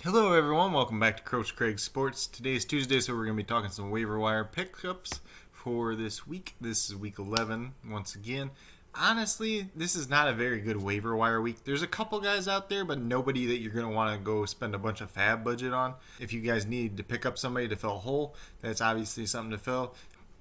Hello everyone, welcome back to Coach Craig Sports. Today is Tuesday, so we're going to be talking some waiver wire pickups for this week. This is week 11 once again. Honestly, this is not a very good waiver wire week. There's a couple guys out there, but nobody that you're going to want to go spend a bunch of fab budget on. If you guys need to pick up somebody to fill a hole, that's obviously something to fill.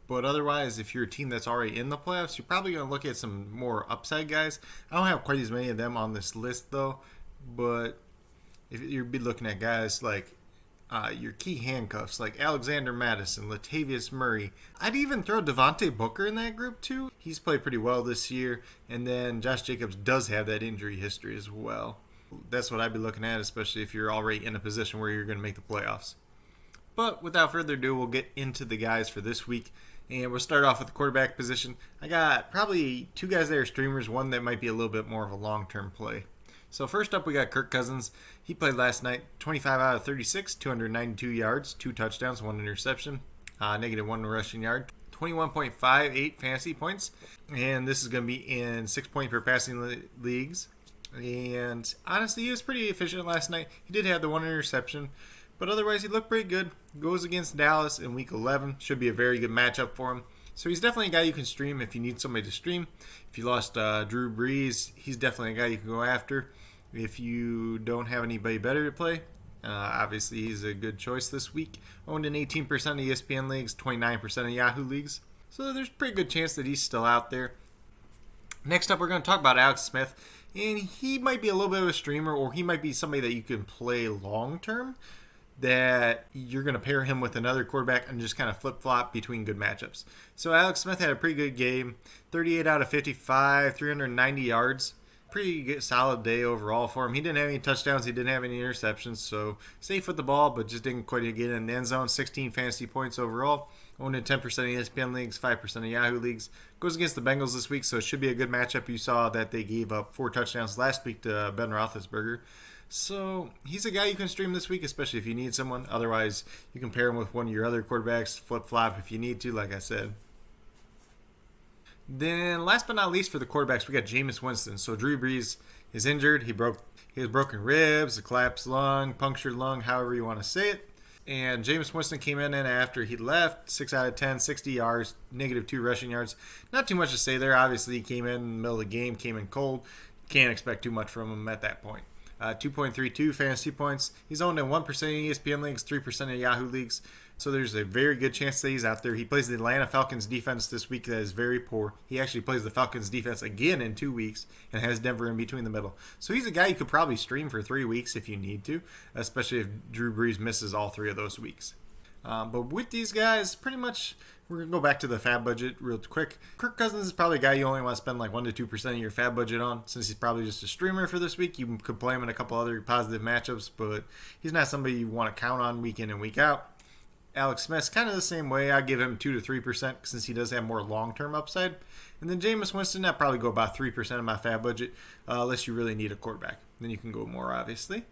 But otherwise, if you're a team that's already in the playoffs, you're probably going to look at some more upside guys. I don't have quite as many of them on this list though, but if you'd be looking at guys like your key handcuffs, like Alexander Madison, Latavius Murray. I'd even throw Devontae Booker in that group too. He's played pretty well this year. And then Josh Jacobs does have that injury history as well. That's what I'd be looking at, especially if you're already in a position where you're going to make the playoffs. But without further ado, we'll get into the guys for this week. And we'll start off with the quarterback position. I got probably two guys that are streamers, one that might be a little bit more of a long-term play. So first up, we got Kirk Cousins. He played last night, 25 out of 36, 292 yards, 2 touchdowns, 1 interception, -1 rushing yard, 21.58 fantasy points. And this is going to be in 6-point per passing leagues. And honestly, he was pretty efficient last night. He did have the 1 interception, but otherwise he looked pretty good. Goes against Dallas in week 11. Should be a very good matchup for him. So he's definitely a guy you can stream if you need somebody to stream. If you lost Drew Brees, he's definitely a guy you can go after. If you don't have anybody better to play, obviously he's a good choice this week. Owned in 18% of ESPN leagues, 29% of Yahoo leagues. So there's a pretty good chance that he's still out there. Next up, we're going to talk about Alex Smith. And he might be a little bit of a streamer, or he might be somebody that you can play long-term, that you're going to pair him with another quarterback and just kind of flip-flop between good matchups. So Alex Smith had a pretty good game, 38 out of 55, 390 yards. Pretty good, solid day overall for him. He didn't have any touchdowns. He didn't have any interceptions, so safe with the ball, but just didn't quite get in the end zone. 16 fantasy points overall. Owned in 10% of ESPN leagues, 5% of Yahoo leagues. Goes against the Bengals this week, so it should be a good matchup. You saw that they gave up 4 touchdowns last week to Ben Roethlisberger. So he's a guy you can stream this week, especially if you need someone. Otherwise, you can pair him with one of your other quarterbacks, flip-flop if you need to, like I said. Then, last but not least for the quarterbacks, we got Jameis Winston. So Drew Brees is injured. He has broken ribs, a collapsed lung, punctured lung, however you want to say it. And Jameis Winston came in after he left, 6 out of 10, 60 yards, -2 rushing yards. Not too much to say there. Obviously, he came in the middle of the game, came in cold. Can't expect too much from him at that point. 2.32 fantasy points. He's owned in 1% of ESPN leagues, 3% of Yahoo leagues. So there's a very good chance that he's out there. He plays the Atlanta Falcons defense this week that is very poor. He actually plays the Falcons defense again in 2 weeks and has Denver in between the middle. So he's a guy you could probably stream for 3 weeks if you need to, especially if Drew Brees misses all 3 of those weeks. But with these guys, pretty much, we're going to go back to the fab budget real quick. Kirk Cousins is probably a guy you only want to spend like 1 to 2% of your fab budget on. Since he's probably just a streamer for this week, you could play him in a couple other positive matchups, but he's not somebody you want to count on week in and week out. Alex Smith's kind of the same way. I'd give him 2 to 3% since he does have more long-term upside. And then Jameis Winston, I'd probably go about 3% of my fab budget, unless you really need a quarterback. Then you can go more, obviously.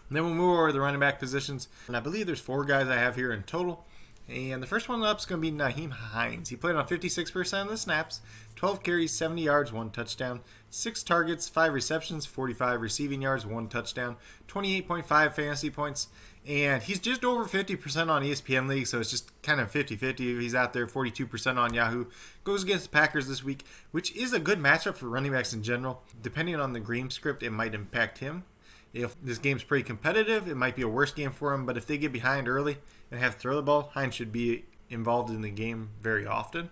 And then we'll move over to the running back positions. And I believe there's 4 guys I have here in total. And the first one up is going to be Nyheim Hines. He played on 56% of the snaps, 12 carries, 70 yards, 1 touchdown, 6 targets, 5 receptions, 45 receiving yards, 1 touchdown, 28.5 fantasy points. And he's just over 50% on ESPN League, so it's just kind of 50-50. He's out there, 42% on Yahoo. Goes against the Packers this week, which is a good matchup for running backs in general. Depending on the game script, it might impact him. If this game's pretty competitive, it might be a worse game for him, but if they get behind early and have to throw the ball, Hines should be involved in the game very often.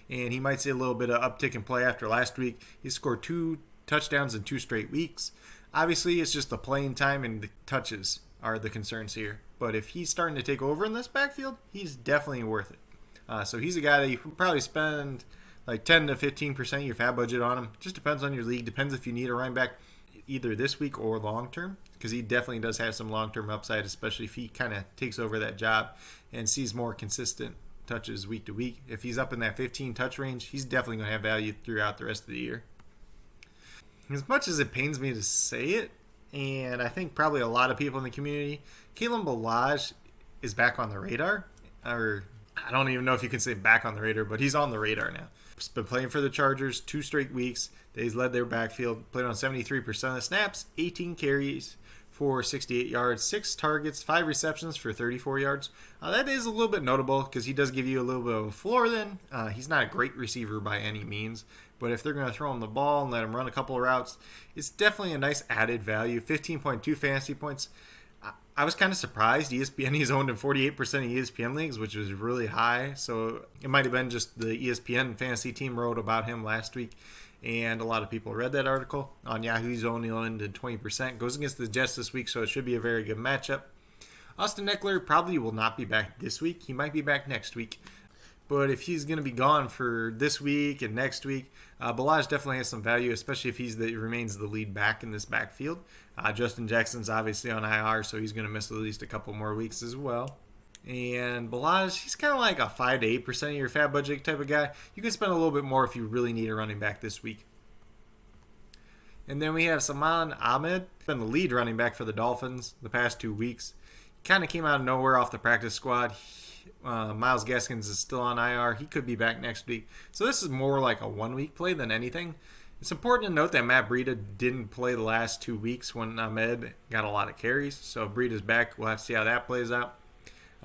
And he might see a little bit of uptick in play after last week. He scored 2 touchdowns in 2 straight weeks. Obviously, it's just the playing time and the touches are the concerns here. But if he's starting to take over in this backfield, he's definitely worth it. So he's a guy that you can probably spend like 10 to 15% of your fab budget on him. Just depends on your league. Depends if you need a running back either this week or long term, because he definitely does have some long term upside, especially if he kind of takes over that job and sees more consistent touches week to week. If he's up in that 15 touch range, he's definitely going to have value throughout the rest of the year. As much as it pains me to say it, and I think probably a lot of people in the community, Kalen Ballage is back on the radar. Or I don't even know if you can say back on the radar, but he's on the radar now. He's been playing for the Chargers 2 straight weeks. He's led their backfield, played on 73% of the snaps, 18 carries, for 68 yards, 6 targets, 5 receptions for 34 yards. That is a little bit notable because he does give you a little bit of a floor then. He's not a great receiver by any means, but if they're going to throw him the ball and let him run a couple of routes, it's definitely a nice added value. 15.2 fantasy points. I was kind of surprised. ESPN, he's owned in 48% of ESPN leagues, which was really high. So it might have been just the ESPN fantasy team wrote about him last week, and a lot of people read that article. On Yahoo, he's only owned in 20%. Goes against the Jets this week, so it should be a very good matchup. Austin Eckler probably will not be back this week. He might be back next week. But if he's going to be gone for this week and next week, Ballage definitely has some value, especially if he remains the lead back in this backfield. Justin Jackson's obviously on IR, so he's going to miss at least a couple more weeks as well. And Ballage, he's kind of like a 5 to 8% of your fab budget type of guy. You can spend a little bit more if you really need a running back this week. And then we have Salvon Ahmed, been the lead running back for the Dolphins the past 2 weeks. Kind of came out of nowhere off the practice squad. Myles Gaskins is still on IR. He could be back next week. So this is more like a 1 week play than anything. It's important to note that Matt Breida didn't play the last 2 weeks when Ahmed got a lot of carries. So if Breida's back, we'll have to see how that plays out.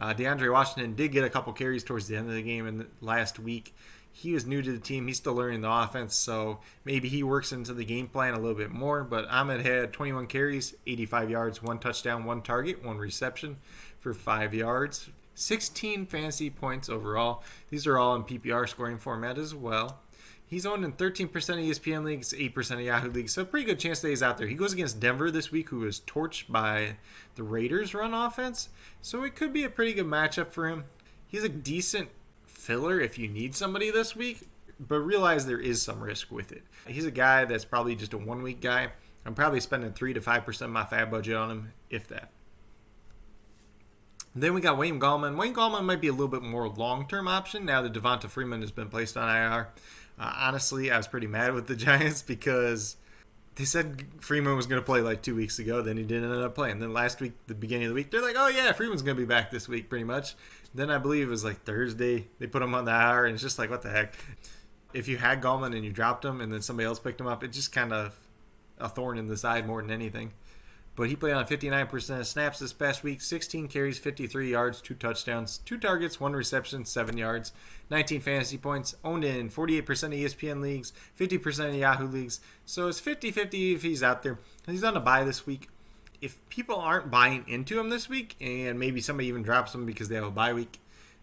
DeAndre Washington did get a couple carries towards the end of the game in the last week. He was new to the team. He's still learning the offense, so maybe he works into the game plan a little bit more. But Ahmed had 21 carries, 85 yards, 1 touchdown, 1 target, 1 reception for 5 yards. 16 fantasy points overall. These are all in PPR scoring format as well. He's owned in 13% of ESPN leagues, 8% of Yahoo leagues, so a pretty good chance that he's out there. He goes against Denver this week, who was torched by the Raiders' run offense, so it could be a pretty good matchup for him. He's a decent filler if you need somebody this week, but realize there is some risk with it. He's a guy that's probably just a 1 week guy. I'm probably spending 3 to 5% of my fab budget on him, if that. Then we got Wayne Gallman. Wayne Gallman might be a little bit more long-term option now that Devonta Freeman has been placed on IR. Honestly, I was pretty mad with the Giants because they said Freeman was going to play like 2 weeks ago. Then he didn't end up playing. Then last week, the beginning of the week, they're like, oh yeah, Freeman's going to be back this week pretty much. Then I believe it was like Thursday. They put him on the IR, and it's just like, what the heck? If you had Gallman and you dropped him and then somebody else picked him up, it's just kind of a thorn in the side more than anything. But he played on 59% of snaps this past week, 16 carries, 53 yards, 2 touchdowns, 2 targets, 1 reception, 7 yards, 19 fantasy points, owned in 48% of ESPN leagues, 50% of Yahoo leagues. So it's 50-50 if he's out there. He's on a bye this week. If people aren't buying into him this week, and maybe somebody even drops him because they have a bye week,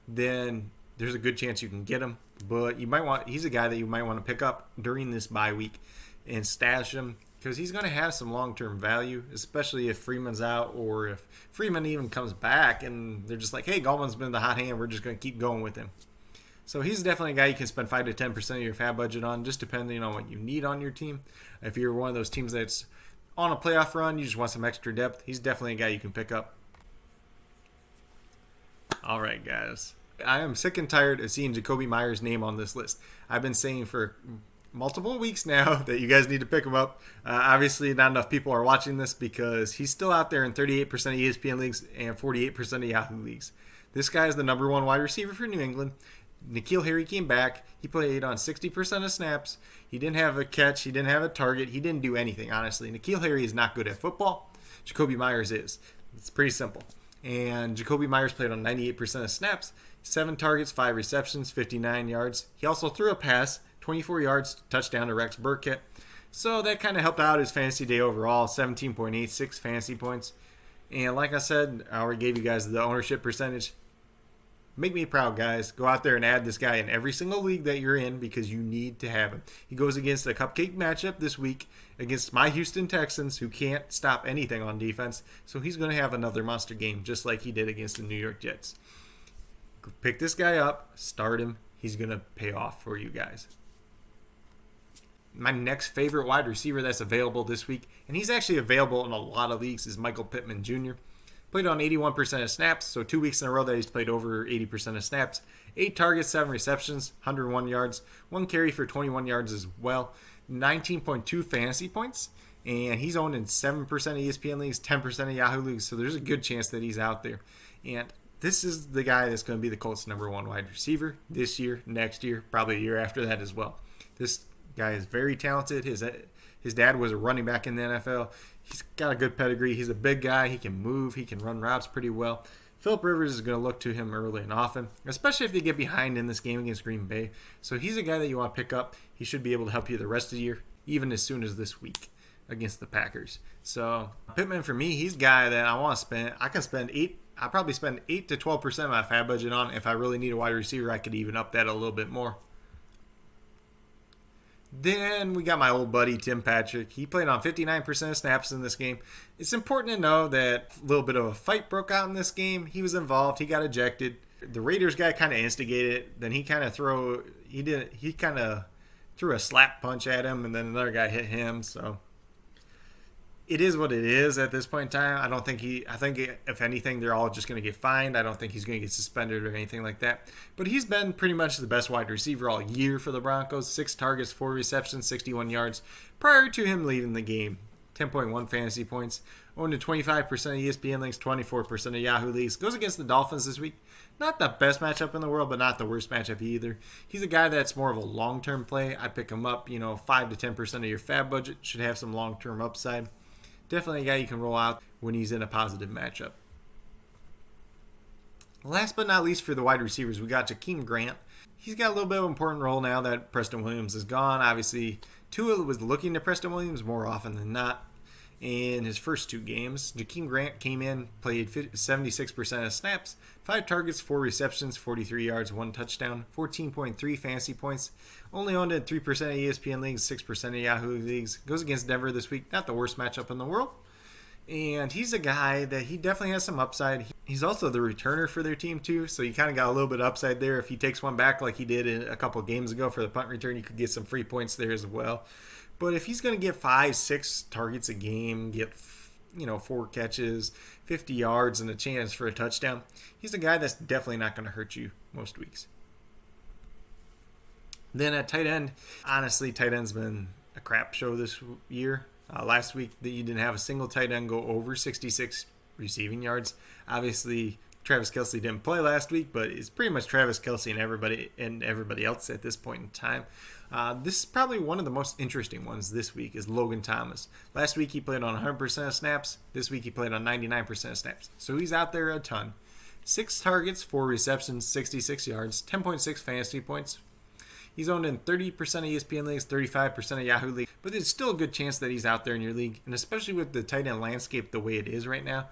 then there's a good chance you can get him. But he's a guy that you might want to pick up during this bye week and stash him, because he's going to have some long-term value, especially if Freeman's out or if Freeman even comes back and they're just like, hey, Gallman's been the hot hand, we're just going to keep going with him. So he's definitely a guy you can spend 5 to 10% of your fab budget on, just depending on what you need on your team. If you're one of those teams that's on a playoff run, you just want some extra depth, he's definitely a guy you can pick up. All right, guys. I am sick and tired of seeing Jakobi Meyers' name on this list. I've been saying for multiple weeks now that you guys need to pick him up. Obviously, not enough people are watching this because he's still out there in 38% of ESPN leagues and 48% of Yahoo leagues. This guy is the number 1 wide receiver for New England. N'Keal Harry came back. He played on 60% of snaps. He didn't have a catch. He didn't have a target. He didn't do anything, honestly. N'Keal Harry is not good at football. Jakobi Meyers is. It's pretty simple. And Jakobi Meyers played on 98% of snaps, 7 targets, 5 receptions, 59 yards. He also threw a pass, 24 yards, touchdown to Rex Burkhead. So that kind of helped out his fantasy day overall, 17.86 fantasy points. And like I said, I already gave you guys the ownership percentage. Make me proud, guys. Go out there and add this guy in every single league that you're in because you need to have him. He goes against a cupcake matchup this week against my Houston Texans, who can't stop anything on defense. So he's going to have another monster game just like he did against the New York Jets. Pick this guy up, start him. He's going to pay off for you guys. My next favorite wide receiver that's available this week, and he's actually available in a lot of leagues, is Michael Pittman Jr. Played on 81% of snaps, so 2 weeks in a row that he's played over 80% of snaps. 8 targets, 7 receptions, 101 yards, 1 carry for 21 yards as well. 19.2 fantasy points, and he's owned in 7% of ESPN leagues, 10% of Yahoo leagues, so there's a good chance that he's out there. And this is the guy that's going to be the Colts' number 1 wide receiver this year, next year, probably a year after that as well. This guy is very talented. His His dad was a running back in the NFL. He's got a good pedigree. He's a big guy. He can move. He can run routes pretty well. Phillip Rivers is going to look to him early and often, especially if they get behind in this game against Green Bay. So he's a guy that you want to pick up. He should be able to help you the rest of the year, even as soon as this week against the Packers. So Pittman, for me, he's a guy that I want to spend. I probably spend 8 to 12% of my fab budget on. If I really need a wide receiver, I could even up that a little bit more. Then we got my old buddy Tim Patrick. He played on 59% of snaps in this game. It's important to know that a little bit of a fight broke out in this game. He was involved. He got ejected. The Raiders guy kind of instigated it. Then he kind of threw a slap punch at him, and then another guy hit him. So it is what it is at this point in time. I think if anything, they're all just going to get fined. I don't think he's going to get suspended or anything like that. But he's been pretty much the best wide receiver all year for the Broncos. 6 targets, 4 receptions, 61 yards prior to him leaving the game. 10.1 fantasy points. Owned to 25% of ESPN leagues, 24% of Yahoo leagues. Goes against the Dolphins this week. Not the best matchup in the world, but not the worst matchup either. He's a guy that's more of a long-term play. I'd pick him up, 5 to 10% of your fab budget. Should have some long-term upside. Definitely a guy you can roll out when he's in a positive matchup. Last but not least for the wide receivers, we got Jakeem Grant. He's got a little bit of an important role now that Preston Williams is gone. Obviously, Tua was looking to Preston Williams more often than not in his first 2 games. Jakeem Grant came in, played 76% of snaps, 5 targets, 4 receptions, 43 yards, 1 touchdown, 14.3 fantasy points. Only owned in 3% of ESPN leagues, 6% of Yahoo leagues. Goes against Denver this week. Not the worst matchup in the world. And he's a guy that he definitely has some upside. He's also the returner for their team too, so you kind of got a little bit of upside there. If he takes one back like he did a couple of games ago for the punt return, you could get some free points there as well. But if he's going to get 5-6 targets a game, get 4 catches, 50 yards, and a chance for a touchdown, he's a guy that's definitely not going to hurt you most weeks. Then at tight end, honestly, tight end's been a crap show this year. Last week, you didn't have a single tight end go over 66 receiving yards. Obviously, Travis Kelce didn't play last week, but it's pretty much Travis Kelce and everybody else at this point in time. This is probably one of the most interesting ones this week is Logan Thomas. Last week he played on 100% of snaps. This week he played on 99% of snaps. So he's out there a ton. 6 targets, 4 receptions, 66 yards, 10.6 fantasy points. He's owned in 30% of ESPN leagues, 35% of Yahoo leagues. But there's still a good chance that he's out there in your league. And especially with the tight end landscape the way it is right now,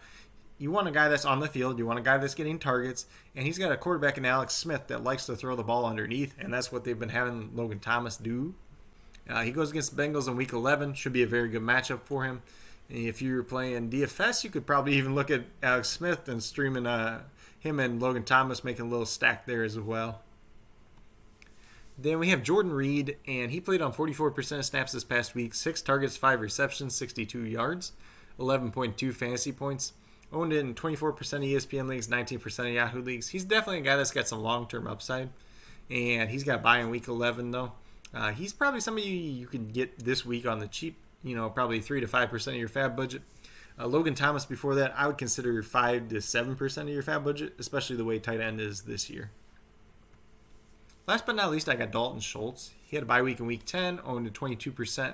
you want a guy that's on the field. You want a guy that's getting targets. And he's got a quarterback in Alex Smith that likes to throw the ball underneath. And that's what they've been having Logan Thomas do. He goes against the Bengals in Week 11. Should be a very good matchup for him. And if you're playing DFS, you could probably even look at Alex Smith and streaming him and Logan Thomas making a little stack there as well. Then we have Jordan Reed, and he played on 44% of snaps this past week. 6 targets, 5 receptions, 62 yards, 11.2 fantasy points. Owned in 24% of ESPN leagues, 19% of Yahoo leagues. He's definitely a guy that's got some long-term upside. And he's got bye in Week 11, though. He's probably somebody you could get this week on the cheap, probably 3 to 5% of your fab budget. Logan Thomas before that, I would consider 5 to 7% of your fab budget, especially the way tight end is this year. Last but not least, I got Dalton Schultz. He had a bye week in Week 10, owned in 22%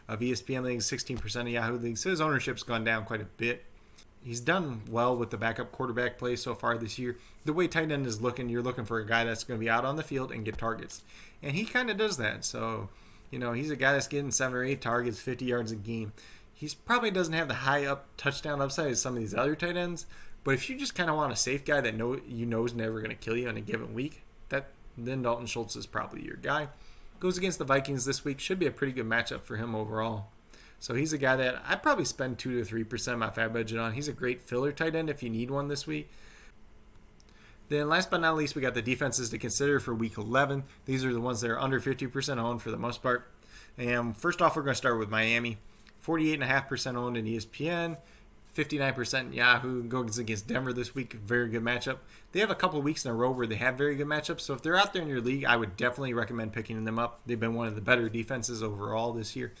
of ESPN leagues, 16% of Yahoo leagues. So his ownership's gone down quite a bit. He's done well with the backup quarterback play so far this year. The way tight end is looking, you're looking for a guy that's going to be out on the field and get targets. And he kind of does that. So, he's a guy that's getting 7 or 8 targets, 50 yards a game. He probably doesn't have the high up touchdown upside as some of these other tight ends. But if you just kind of want a safe guy that is never going to kill you in a given week, then Dalton Schultz is probably your guy. Goes against the Vikings this week. Should be a pretty good matchup for him overall. So he's a guy that I'd probably spend 2 to 3% of my fab budget on. He's a great filler tight end if you need one this week. Then last but not least, we got the defenses to consider for Week 11. These are the ones that are under 50% owned for the most part. And first off, we're going to start with Miami. 48.5% owned in ESPN. 59% in Yahoo. Goes against Denver this week. Very good matchup. They have a couple of weeks in a row where they have very good matchups. So if they're out there in your league, I would definitely recommend picking them up. They've been one of the better defenses overall this year.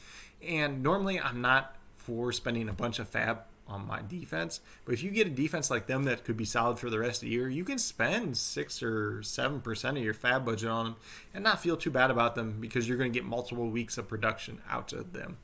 And normally I'm not for spending a bunch of fab on my defense. But if you get a defense like them that could be solid for the rest of the year, you can spend 6 or 7% of your fab budget on them and not feel too bad about them because you're going to get multiple weeks of production out of them.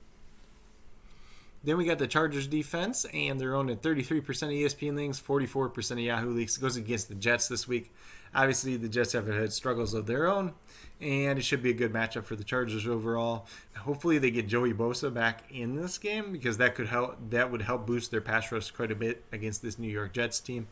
Then we got the Chargers defense, and they're owned at 33% of ESPN leagues, 44% of Yahoo leagues. It goes against the Jets this week. Obviously, the Jets have had struggles of their own, and it should be a good matchup for the Chargers overall. Hopefully, they get Joey Bosa back in this game because that could help. That would help boost their pass rush quite a bit against this New York Jets team.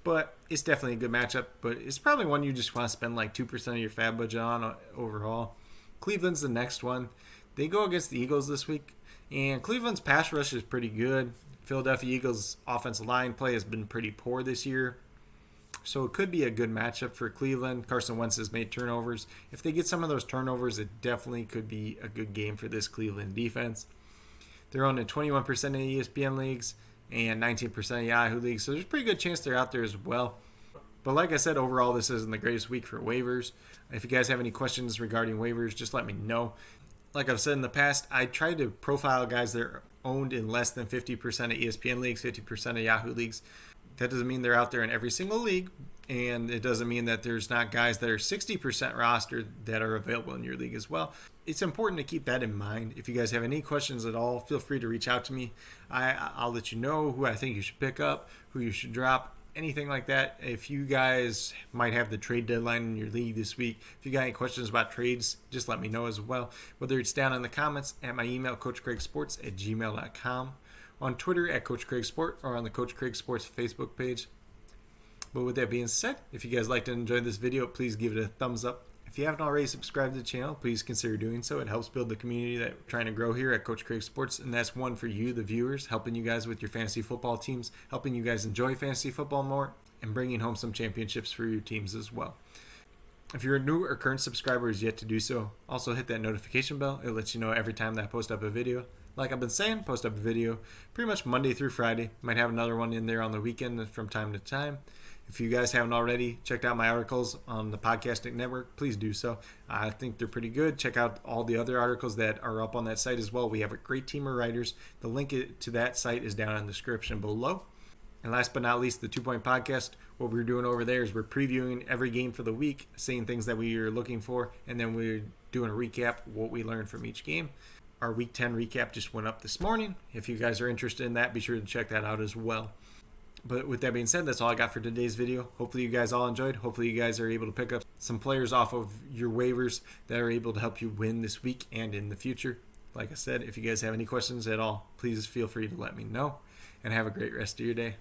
But it's definitely a good matchup. But it's probably one you just want to spend like 2% of your fab budget on overall. Cleveland's the next one. They go against the Eagles this week. And Cleveland's pass rush is pretty good. Philadelphia Eagles' offensive line play has been pretty poor this year. So it could be a good matchup for Cleveland. Carson Wentz has made turnovers. If they get some of those turnovers, it definitely could be a good game for this Cleveland defense. They're owned in 21% of ESPN leagues and 19% of Yahoo leagues. So there's a pretty good chance they're out there as well. But like I said, overall, this isn't the greatest week for waivers. If you guys have any questions regarding waivers, just let me know. Like I've said in the past, I try to profile guys that are owned in less than 50% of ESPN leagues, 50% of Yahoo leagues. That doesn't mean they're out there in every single league, and it doesn't mean that there's not guys that are 60% rostered that are available in your league as well. It's important to keep that in mind. If you guys have any questions at all, feel free to reach out to me. I'll let you know who I think you should pick up, who you should drop, anything like that. If you guys might have the trade deadline in your league this week, if you got any questions about trades, just let me know as well. Whether it's down in the comments at my email, coachcraigsports@gmail.com, on Twitter at Coach Craig Sport, or on the Coach Craig Sports Facebook page. But with that being said, if you guys liked and enjoyed this video, please give it a thumbs up. If you haven't already subscribed to the channel, please consider doing so. It helps build the community that we're trying to grow here at Coach Craig Sports, and that's one for you, the viewers, helping you guys with your fantasy football teams, helping you guys enjoy fantasy football more, and bringing home some championships for your teams as well. If you're a new or current subscriber who's yet to do so, also hit that notification bell. It lets you know every time that I post up a video. Like I've been saying, post up a video pretty much Monday through Friday. Might have another one in there on the weekend from time to time. If you guys haven't already checked out my articles on the Podcasting Network, please do so. I think they're pretty good. Check out all the other articles that are up on that site as well. We have a great team of writers. The link to that site is down in the description below. And last but not least, the 2 Point Podcast. What we're doing over there is we're previewing every game for the week, saying things that we are looking for, and then we're doing a recap of what we learned from each game. Our Week 10 recap just went up this morning. If you guys are interested in that, be sure to check that out as well. But with that being said, that's all I got for today's video. Hopefully you guys all enjoyed. Hopefully you guys are able to pick up some players off of your waivers that are able to help you win this week and in the future. Like I said, if you guys have any questions at all, please feel free to let me know. And have a great rest of your day.